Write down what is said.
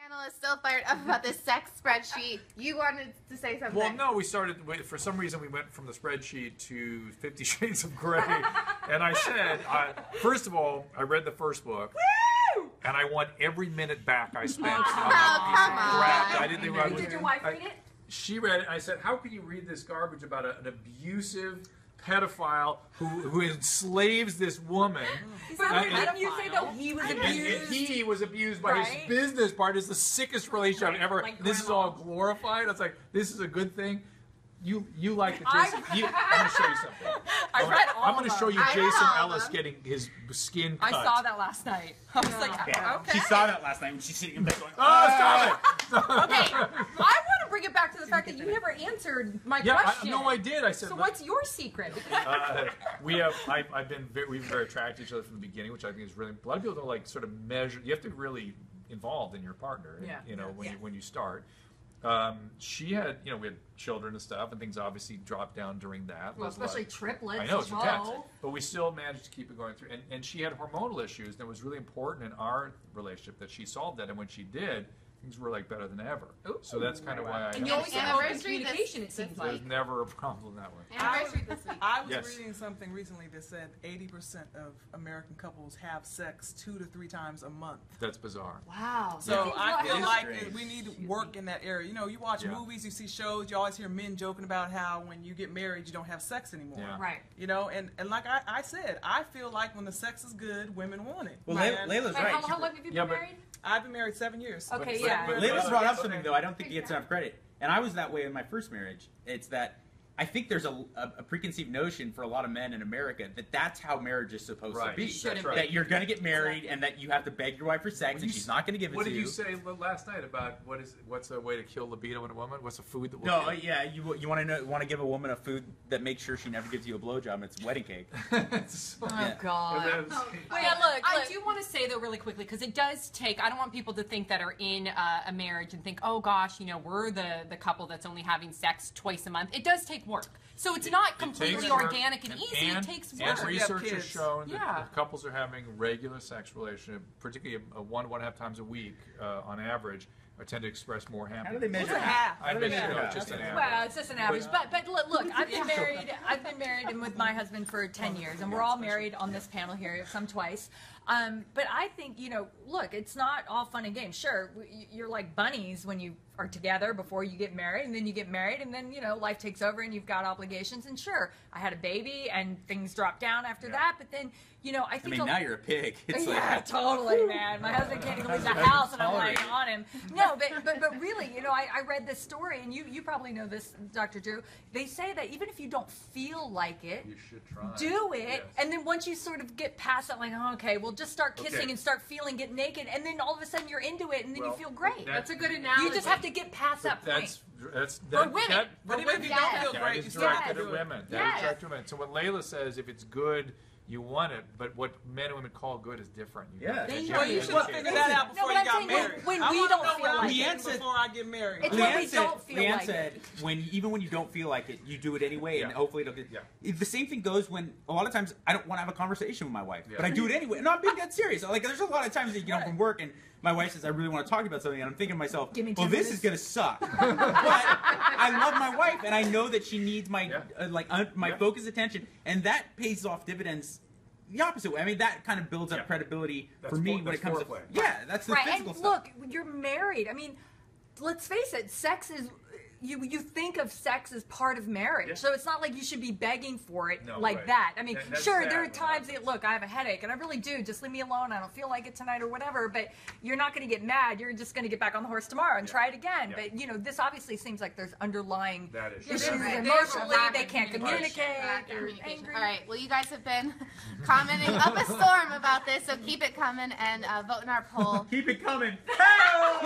Panel is still fired up about this sex spreadsheet. You wanted to say something. Well, no, we started, for some reason we went from the spreadsheet to 50 Shades of Grey. And I said, first of all, I read the first book. Woo! And I want every minute back I spent on that piece of crap. I didn't think I was. Did your wife read it? She read it, and I said, how can you read this garbage about an abusive pedophile who enslaves this woman? Didn't you say that he was abused? And he was abused by his business partner. It's the sickest relationship I've ever. Like this is all glorified. I was like, this is a good thing. You like the Jason? I'm going to show you something. I'm going to show you Jason Ellis getting his skin cut. I saw that last night. I was like, okay. She saw that last night when she's sitting in bed going, oh, stop it! Okay, I want to bring it back to the fact that you never answered my question. No, I did. I said. So what's your secret? We've been very attracted to each other from the beginning, which I think is really. A lot of people don't like sort of measure. You have to be really involved in your partner. You know, when you start. She had, we had children and stuff, and things obviously dropped down during that. Well, especially triplets. I know, it's intense. But we still managed to keep it going through. And she had hormonal issues, and it was really important in our relationship that she solved that. And when she did, things were like better than ever. Ooh, so that's kind of why I. And you always have open communication. It seems like there's never a problem that way. Anniversary this week. I was reading something recently that said 80% of American couples have sex 2 to 3 times a month. That's bizarre. Wow. So I feel like we need to work in that area. You know, you watch movies, you see shows, you always hear men joking about how when you get married, you don't have sex anymore. Yeah. Right. You know, and like I said, I feel like when the sex is good, women want it. well, Layla's right. How long have you been married? I've been married 7 years. Okay, But Layla's brought up something, though, I don't think he gets enough credit. And I was that way in my first marriage. It's that I think there's a preconceived notion for a lot of men in America that that's how marriage is supposed to be. That's right. That you're going to get married and that you have to beg your wife for sex and she's not going to give it to you. What did you say last night about what's a way to kill libido in a woman? What's a food that will No, yeah, you want to give a woman a food that makes sure she never gives you a blowjob. It's wedding cake. Oh, God. Wait, look, I do want to say, though, really quickly, because it does take, I don't want people to think that are in a marriage and think, oh, gosh, we're the couple that's only having sex twice a month. It does take work. So it's not completely organic and easy. It takes work. And research has shown that if couples are having regular sex relationship, particularly 1.5 times a week on average, tend to express more happiness. How do they measure half? I mean, just an average. Well, it's just an average. But look, I've been married. I've been married and with my husband for 10 years, and we're all married on this panel here, some twice. But I think, look, it's not all fun and games. Sure, you're like bunnies when you are together before you get married, and then you get married, and then, life takes over and you've got obligations. And sure, I had a baby and things dropped down after that, but then, I think... now you're a pig. It's totally, man. My husband can't even leave the house and I'm laying on him. No, but really, I read this story, and you probably know this, Dr. Drew. They say that even if you don't feel like it, you should try. Do it, and then once you sort of get past that, like, oh, okay, well, just start kissing and start feeling, get naked, and then all of a sudden you're into it, and then you feel great. That's a good analogy. You just have to get past that point. For women. But even if you don't feel great, you still have to do it. That is directed at women. So when Layla says if it's good, you want it, but what men and women call good is different. Well, you should have figured that out before you got married. When we don't feel like it. Before I get married. It's when we don't feel like it. Leanne said, even when you don't feel like it, you do it anyway, and hopefully it'll get... The same thing goes when, a lot of times, I don't want to have a conversation with my wife, but I do it anyway. No, I'm being dead serious. Like, there's a lot of times that you get home from work, and my wife says, I really want to talk to you about something, and I'm thinking to myself, well, this is going to suck. But I love my wife, and I know that she needs my my focused attention, and that pays off dividends the opposite way. I mean, that kind of builds up credibility for me when it comes to... that's the physical stuff. And look, you're married. I mean, let's face it, sex is... You think of sex as part of marriage, so it's not like you should be begging for it that. I mean, sure, there are times that, look, I have a headache, and I really do. Just leave me alone. I don't feel like it tonight or whatever, but you're not going to get mad. You're just going to get back on the horse tomorrow and try it again. But, this obviously seems like there's underlying issues emotionally. They can't communicate. They're angry. All right, well, you guys have been commenting up a storm about this, so keep it coming and vote in our poll. Keep it coming. Hey!